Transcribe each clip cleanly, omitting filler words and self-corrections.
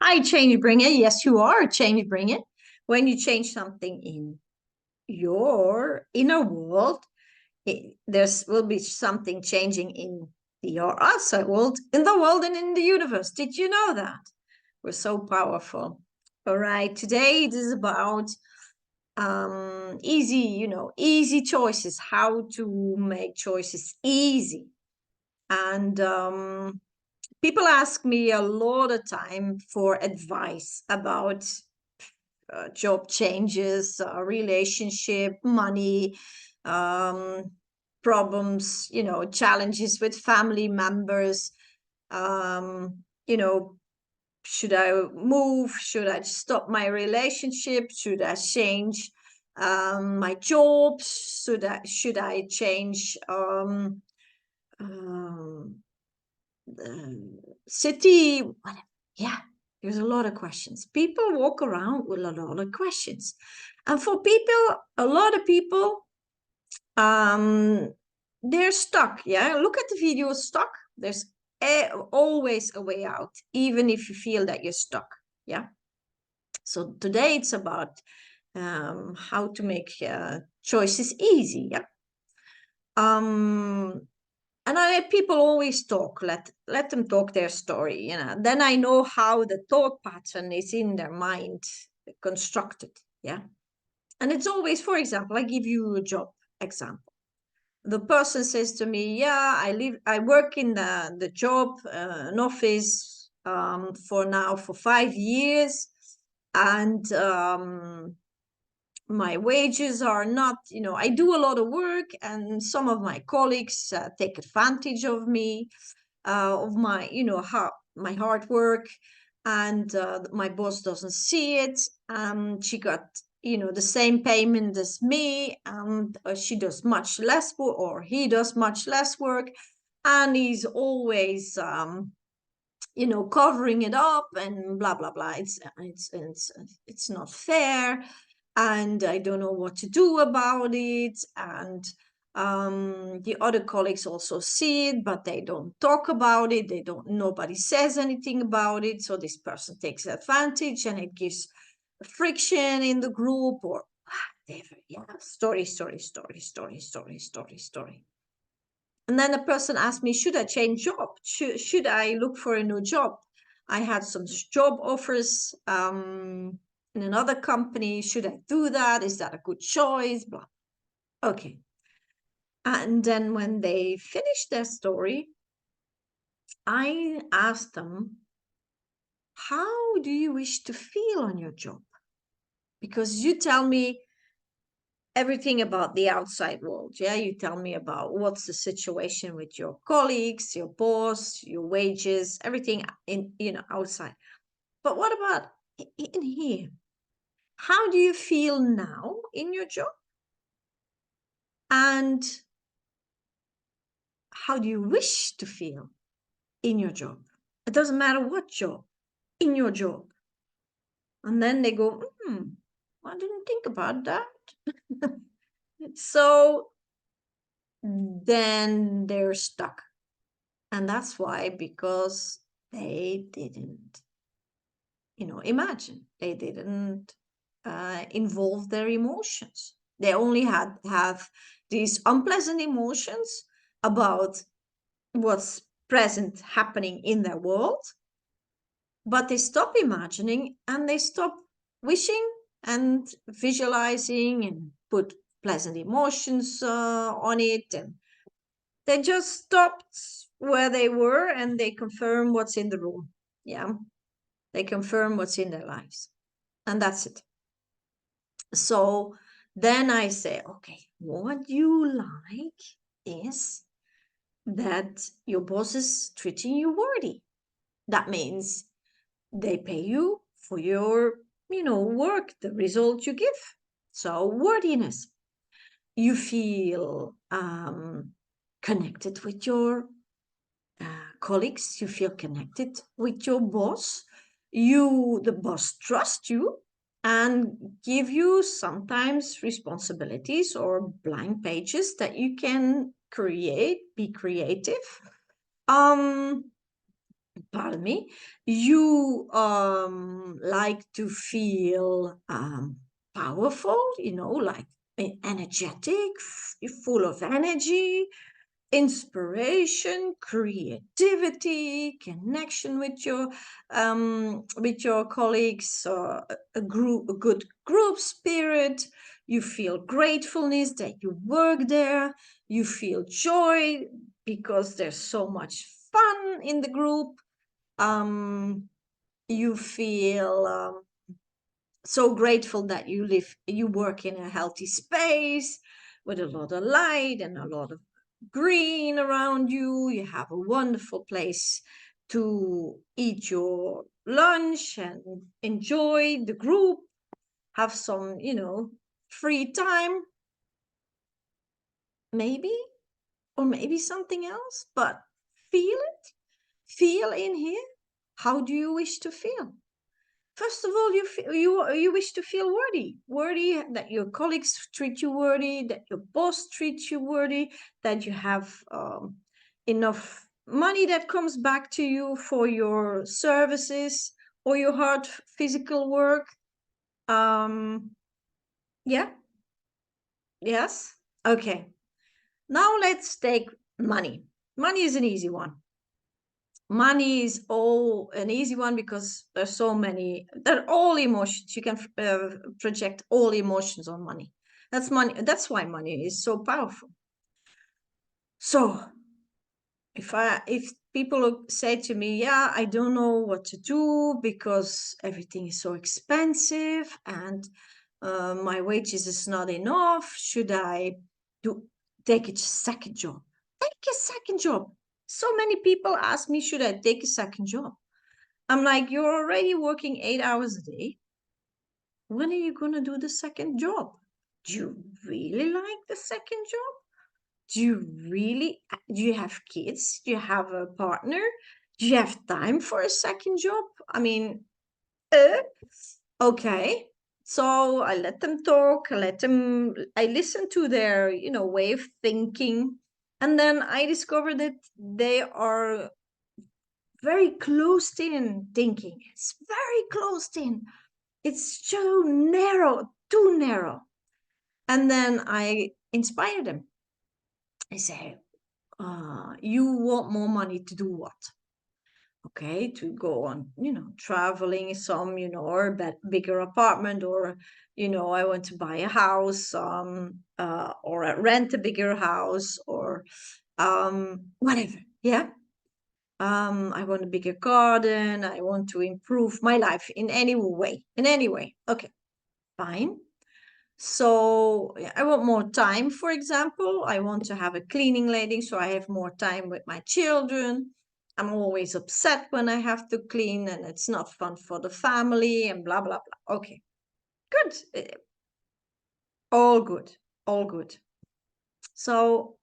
Hi, changebringer. Yes, you are a changebringer. When you change something in your inner world, there's will be something changing in your outside world, in the world and in the universe. Did you know that? We're so powerful. All right, today it is about easy choices, how to make choices easy. And people ask me a lot of time for advice about job changes, relationship, money, um, problems, challenges with family members. You know, should I move? Should I stop my relationship? Should I change my job? Should I change city? Whatever. Yeah, there's a lot of questions. People walk around with a lot of questions. And for people, a lot of people, they're stuck. Yeah, look at the video stuck. There's always a way out, even if you feel that you're stuck. Yeah. So today it's about how to make choices easy. Yeah. And people always talk. Let them talk their story. Then I know how the thought pattern is in their mind constructed. Yeah. And it's always, for example, I give you a job example. The person says to me, yeah, I work in the job, an office for 5 years. And my wages are not, I do a lot of work, and some of my colleagues take advantage of me, of my, my hard work. And my boss doesn't see it. She got, the same payment as me, and she does much less work, or he does much less work. And he's always, covering it up and blah, blah, blah. It's not fair. And I don't know what to do about it. And the other colleagues also see it, but they don't talk about it. Nobody says anything about it. So this person takes advantage, and it gives friction in the group, or whatever. Yeah, story. And then the person asked me, should I change job? Should I look for a new job? I had some job offers in another company. Should I do that? Is that a good choice? Blah. Okay. And then when they finished their story, I asked them, how do you wish to feel on your job? Because you tell me everything about the outside world. Yeah, you tell me about what's the situation with your colleagues, your boss, your wages, everything in outside. But what about in here? How do you feel now in your job? And how do you wish to feel in your job? It doesn't matter what job, in your job. And then they go, I didn't think about that. So then they're stuck. And that's why, because they didn't, imagine. They didn't involve their emotions. They only have these unpleasant emotions about what's present happening in their world, but they stop imagining, and they stop wishing and visualizing and put pleasant emotions on it, and they just stopped where they were, and they confirm what's in the room. Yeah, they confirm what's in their lives, and that's it. So then I say, okay, what you like is that your boss is treating you worthy. That means they pay you for your, work, the result you give. So worthiness. You feel connected with your colleagues. You feel connected with your boss. The boss trusts you and give you sometimes responsibilities or blank pages that you can create, be creative. Um, pardon me, you like to feel powerful, like energetic, full of energy, inspiration, creativity, connection with your colleagues, a good group spirit. You feel gratefulness that you work there. You feel joy because there's so much fun in the group. um, you feel so grateful that you work in a healthy space with a lot of light and a lot of green around you. You have a wonderful place to eat your lunch and enjoy the group, have some, free time, maybe, or maybe something else, but feel it, feel in here. How do you wish to feel? First of all, you wish to feel worthy that your colleagues treat you worthy, that your boss treats you worthy, that you have enough money that comes back to you for your services or your hard physical work. Um, yeah, yes, okay. Now let's take money. Money is an easy one. Money is all an easy one because there's so many, they're all emotions. You can project all emotions on money. That's why money is so powerful. So if people say to me, yeah, I don't know what to do because everything is so expensive and my wages is not enough, should I do take a second job? Take a second job. So many people ask me, should I take a second job? I'm like, you're already working 8 hours a day. When are you going to do the second job? Do you really like the second job? Do you have kids? Do you have a partner? Do you have time for a second job? I mean, uh, okay. So I let them talk. I listen to their, way of thinking. And then I discovered that they are very closed in thinking. It's very closed in. It's so narrow, too narrow. And then I inspire them. I say, you want more money to do what? Okay, to go on, traveling some, or a bigger apartment, or, I want to buy a house, or rent a bigger house, or whatever. Yeah. I want a bigger garden. I want to improve my life in any way, in any way. Okay, fine. So yeah, I want more time, for example. I want to have a cleaning lady so I have more time with my children. I'm always upset when I have to clean and it's not fun for the family and blah, blah, blah. Okay, good. All good. All good. So,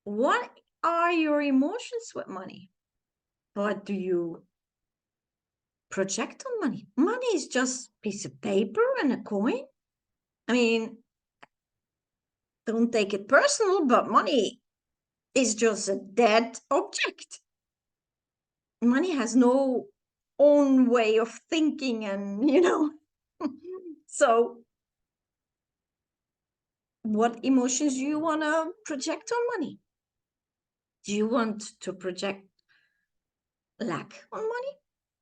what are your emotions with money? What do you project on money? Money is just a piece of paper and a coin. I mean, don't take it personal, but money is just a dead object. Money has no own way of thinking, and so what emotions do you want to project on money? Do you want to project lack on money?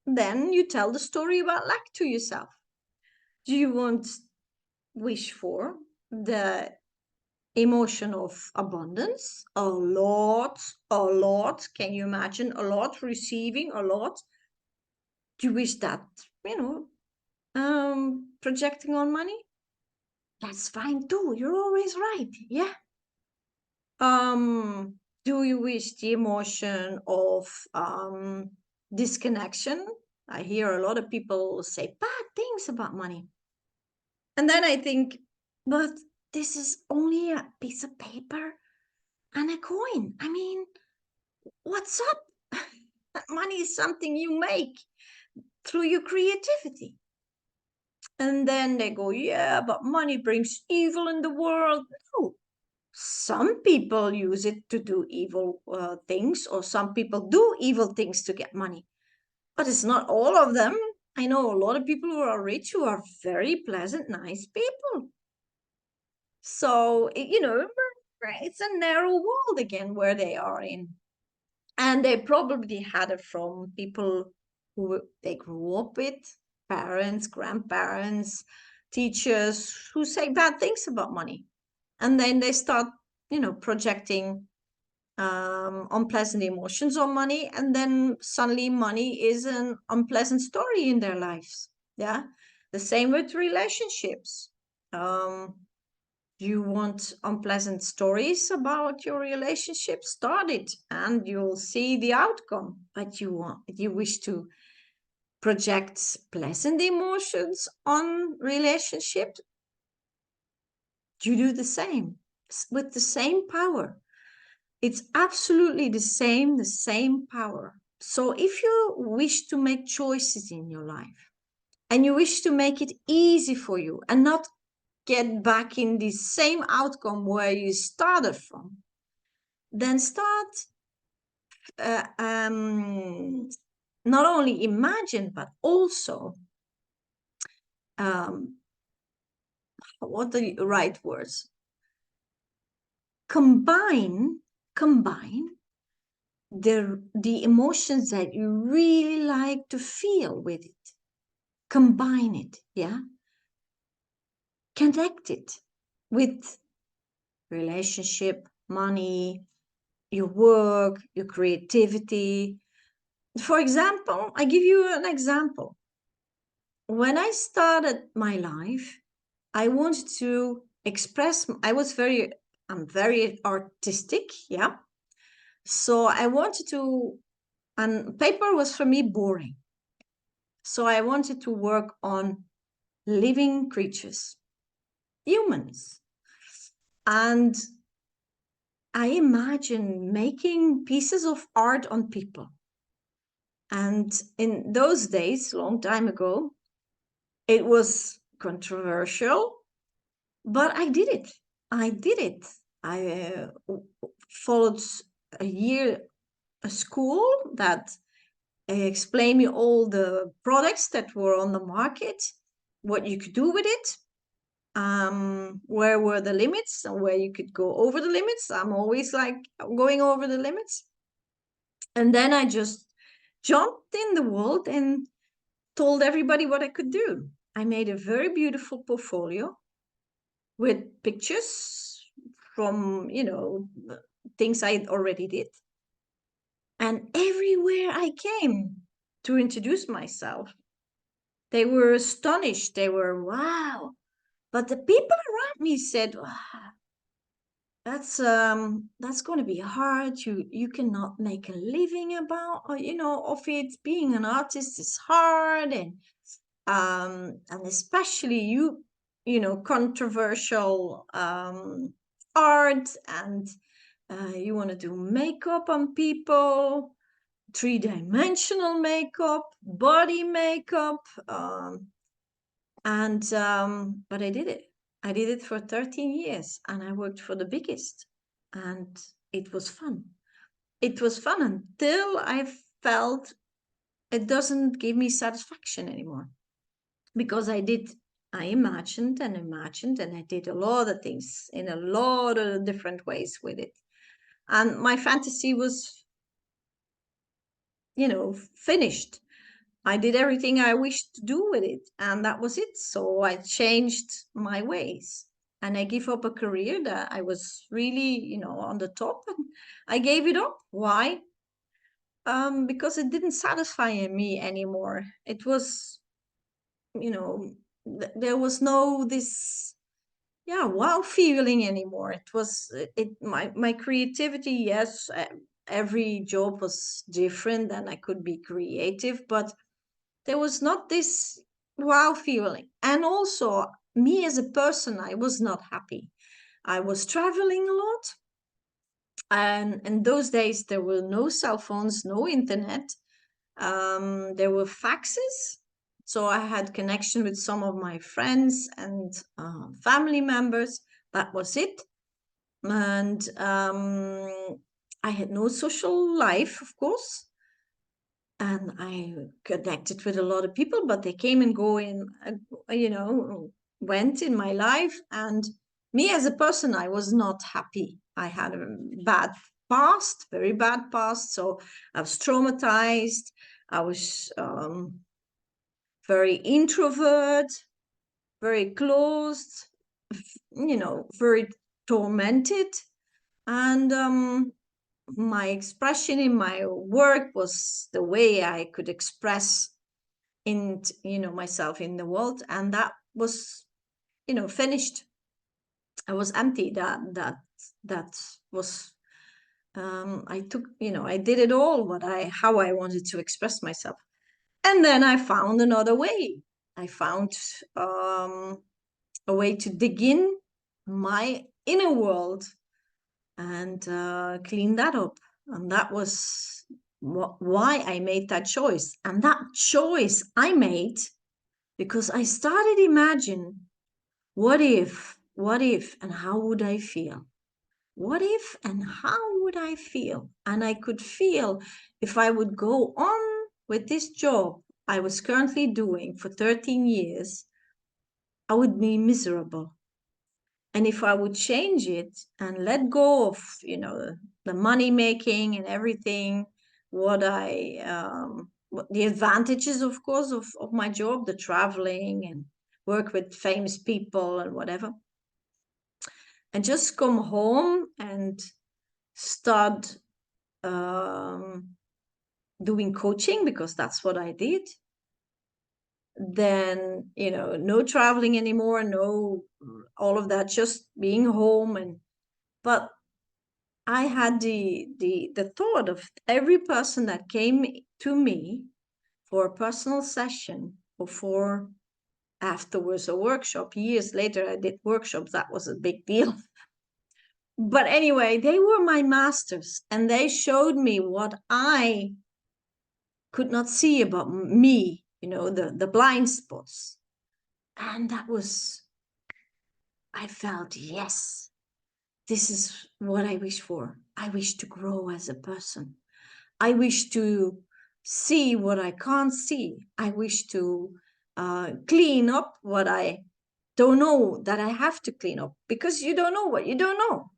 Then you tell the story about lack to yourself. Do you want wish for the emotion of abundance? A lot. Can you imagine a lot, receiving a lot? Do you wish that, projecting on money? That's fine too. You're always right. Yeah. Do you wish the emotion of disconnection? I hear a lot of people say bad things about money. And then I think, but this is only a piece of paper and a coin. I mean, what's up? Money is something you make through your creativity. And then they go, yeah, but money brings evil in the world. No, Some people use it to do evil things, or some people do evil things to get money, but it's not all of them. I know a lot of people who are rich who are very pleasant, nice people. So, it's a narrow world again where they are in. And they probably had it from people who they grew up with, parents, grandparents, teachers who say bad things about money. And then they start, projecting unpleasant emotions on money. And then suddenly money is an unpleasant story in their lives. Yeah. The same with relationships. Um, you want unpleasant stories about your relationship, start it and you'll see the outcome. But you wish to project pleasant emotions on relationships, you do the same with the same power. It's absolutely the same power. So if you wish to make choices in your life and you wish to make it easy for you and not get back in the same outcome where you started from, then start uh, um, not only imagine, but also, um, what are the right words? Combine the emotions that you really like to feel with it. Combine it, yeah? Connect it with relationship, money, your work, your creativity. For example, I give you an example. When I started my life, I wanted to express, I'm very artistic, yeah. So I wanted to, and paper was for me boring. So I wanted to work on living creatures, humans. And I imagine making pieces of art on people. And in those days, long time ago, it was controversial, but I did it. I did it. I followed a year a school that explained me all the products that were on the market, what you could do with it, where were the limits and where you could go over the limits. I'm always like going over the limits. And then I just jumped in the world and told everybody what I could do. I made a very beautiful portfolio with pictures from, things I already did. And everywhere I came to introduce myself, they were astonished. They were, wow. But the people around me said, wow, that's going to be hard. You cannot make a living about, of it. Being an artist is hard, and especially controversial art, and you want to do makeup on people, three-dimensional makeup, body makeup, but I did it. I did it for 13 years, and I worked for the biggest, and it was fun. It was fun until I felt it doesn't give me satisfaction anymore, because I imagined and imagined, and I did a lot of things in a lot of different ways with it. And my fantasy was, finished. I did everything I wished to do with it, and that was it. So I changed my ways, and I gave up a career that I was really, on the top, and I gave it up. Why? Because it didn't satisfy me anymore. It was, there was no this, yeah, wow feeling anymore. It was my creativity. Yes, every job was different, and I could be creative, but there was not this wow feeling. And also, me as a person, I was not happy. I was traveling a lot. And in those days, there were no cell phones, no internet. There were faxes. So I had connection with some of my friends and family members. That was it. And I had no social life, of course, and I connected with a lot of people, but they came and go in, went in my life. And me as a person, I was not happy. I had a bad past, very bad past. So I was traumatized. I was very introvert, very closed, very tormented. And my expression in my work was the way I could express in myself in the world, and that was finished. I was empty. That was I took I did it all what I how I wanted to express myself. And then I found another way. I found a way to dig in my inner world and clean that up. And that was why I made that choice. And that choice I made because I started imagine what if, and how would I feel? What if and how would I feel? And I could feel if I would go on with this job I was currently doing for 13 years, I would be miserable. And if I would change it and let go of, the money making and everything, what the advantages, of course, of my job, the traveling and work with famous people and whatever, and just come home and start um, doing coaching, because that's what I did, then, no traveling anymore, no, all of that, just being home. But I had the thought of every person that came to me for a personal session, or for afterwards a workshop. Years later, I did workshops. That was a big deal. But anyway, they were my masters, and they showed me what I could not see about me, the blind spots. And that was, I felt, yes, this is what I wish for. I wish to grow as a person. I wish to see what I can't see. I wish to clean up what I don't know that I have to clean up, because you don't know what you don't know.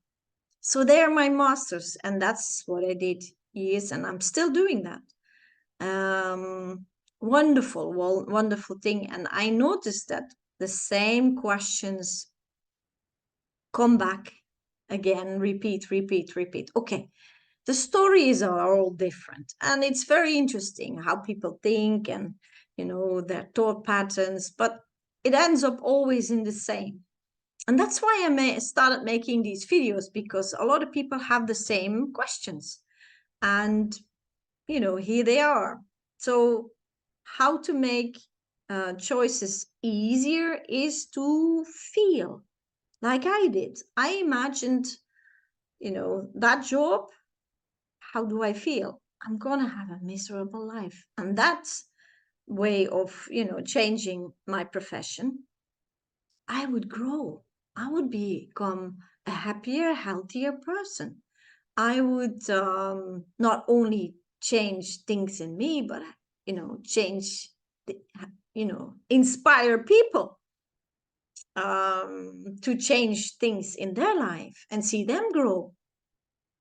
So they are my masters, and that's what I did years, and I'm still doing that. Wonderful, wonderful thing. And I noticed that the same questions come back again, repeat, repeat, repeat. Okay, the stories are all different, and it's very interesting how people think, and their thought patterns, but it ends up always in the same. And that's why I started making these videos, because a lot of people have the same questions, and here they are. So how to make choices easier is to feel like I did. I imagined that job. How do I feel? I'm gonna have a miserable life. And that's way of changing my profession. I would grow. I would become a happier, healthier person. I would not only change things in me, but change, inspire people to change things in their life and see them grow.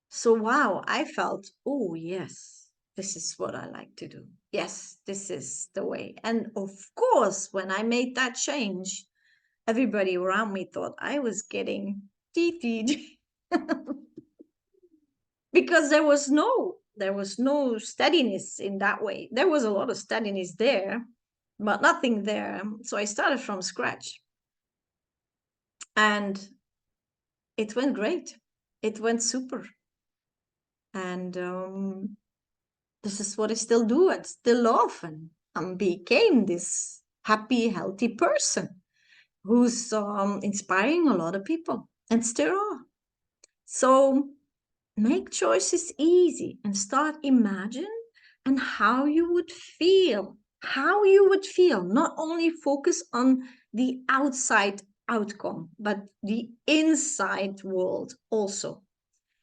So, wow, I felt, oh, yes, this is what I like to do. Yes, this is the way. And of course, when I made that change, everybody around me thought I was getting TT'd because there was no steadiness in that way. There was a lot of steadiness there, but nothing there. So I started from scratch, and it went great. It went super. And this is what I still do and still love, and became this happy, healthy person who's inspiring a lot of people, and still are. So make choices easy and start imagine and how you would feel. How you would feel. Not only focus on the outside outcome, but the inside world also.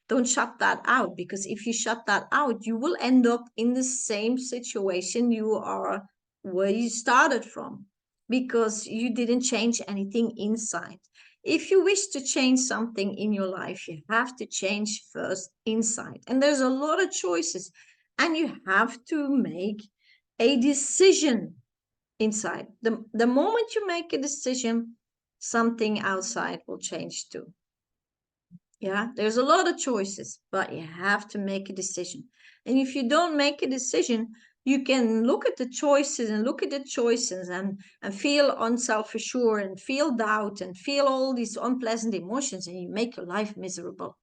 Don't shut that out, because if you shut that out, you will end up in the same situation you are where you started from, because you didn't change anything inside. If you wish to change something in your life, you have to change first inside. And there's a lot of choices, and you have to make a decision inside. The moment you make a decision, something outside will change too. Yeah, there's a lot of choices, but you have to make a decision. And if you don't make a decision, you can look at the choices and look at the choices and feel unself-assured and feel doubt and feel all these unpleasant emotions, and you make your life miserable.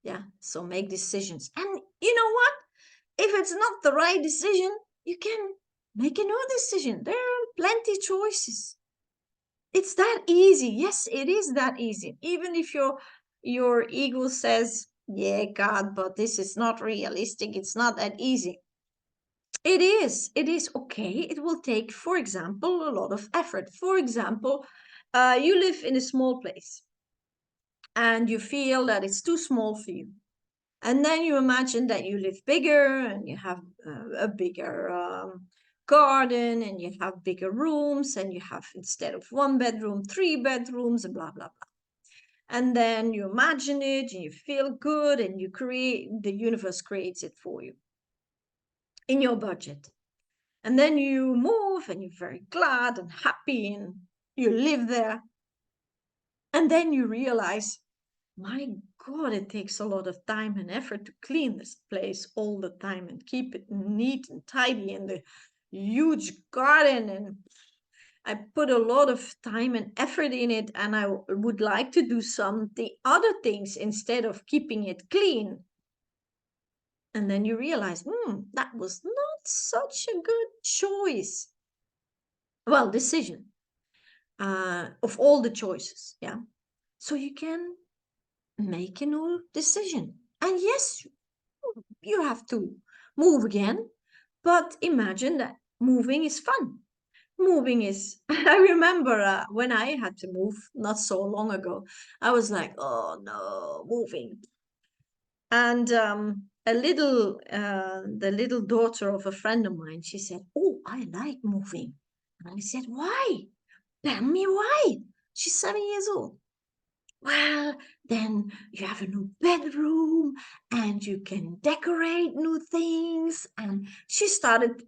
Yeah, so make decisions. And you know what? If it's not the right decision, you can make a new decision. There are plenty choices. It's that easy. Yes, it is that easy. Even if your ego says, yeah, God, but this is not realistic, it's not that easy. It is okay. It will take, for example, a lot of effort. For example, you live in a small place and you feel that it's too small for you. And then you imagine that you live bigger and you have a bigger garden, and you have bigger rooms, and you have, instead of 1 bedroom, 3 bedrooms, and blah, blah, blah. And then you imagine it and you feel good, and you create, the universe creates it for you in your budget. And then you move and you're very glad and happy and you live there. And then you realize, my God, it takes a lot of time and effort to clean this place all the time and keep it neat and tidy, and the huge garden. And I put a lot of time and effort in it, and I would like to do some the other things instead of keeping it clean. And then you realize, that was not such a good choice. Well, decision of all the choices. Yeah. So you can make a new decision. And yes, you have to move again. But imagine that moving is fun. Moving is, I remember when I had to move not so long ago, I was like, oh no, moving. And the little daughter of a friend of mine, she said, oh, I like moving. And I said, why? Tell me why. She's 7 years old. Well, then you have a new bedroom and you can decorate new things. And she started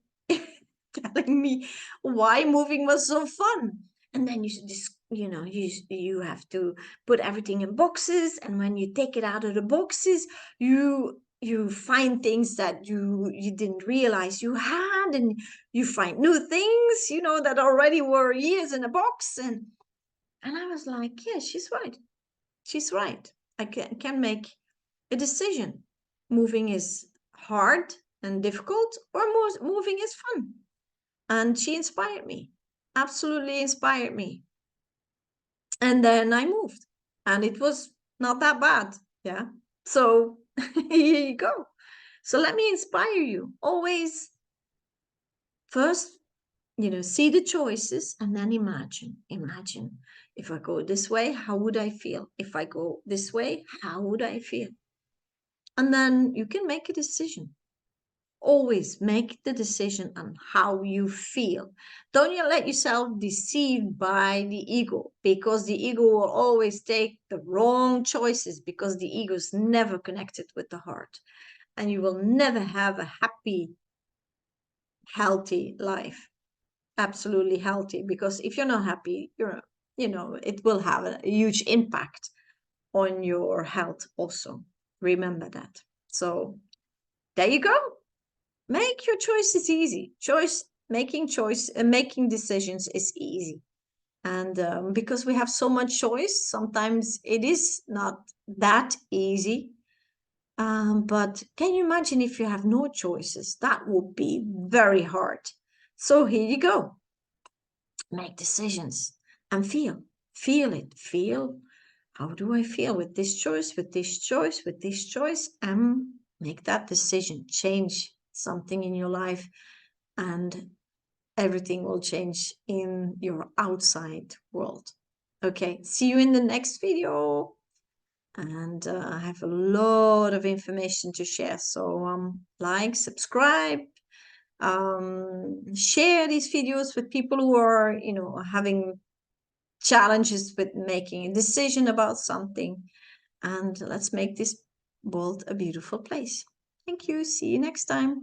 telling me why moving was so fun. And then you have to put everything in boxes, and when you take it out of the boxes, you find things that you didn't realize you had, and you find new things, that already were years in a box. And I was like, yeah, she's right. She's right. I can make a decision. Moving is hard and difficult, or moving is fun. And she inspired me, absolutely inspired me. And then I moved, and it was not that bad. Yeah. So here you go. So let me inspire you. Always first, see the choices, and then imagine, if I go this way, how would I feel? If I go this way, how would I feel? And then you can make a decision. Always make the decision on how you feel. Don't you let yourself deceived by the ego, because the ego will always take the wrong choices, because the ego is never connected with the heart, and you will never have a happy, healthy life. Absolutely healthy, because if you're not happy, it will have a huge impact on your health also. Remember that. So there you go. Make your choices easy. Making decisions is easy. And because we have so much choice, sometimes it is not that easy. But can you imagine if you have no choices? That would be very hard. So here you go. Make decisions and feel it. Feel, how do I feel with this choice, with this choice, with this choice? And make that decision. Change something in your life, and everything will change in your outside world. Okay, see you in the next video. And I have a lot of information to share. So like, subscribe, share these videos with people who are, having challenges with making a decision about something. And let's make this world a beautiful place. Thank you. See you next time.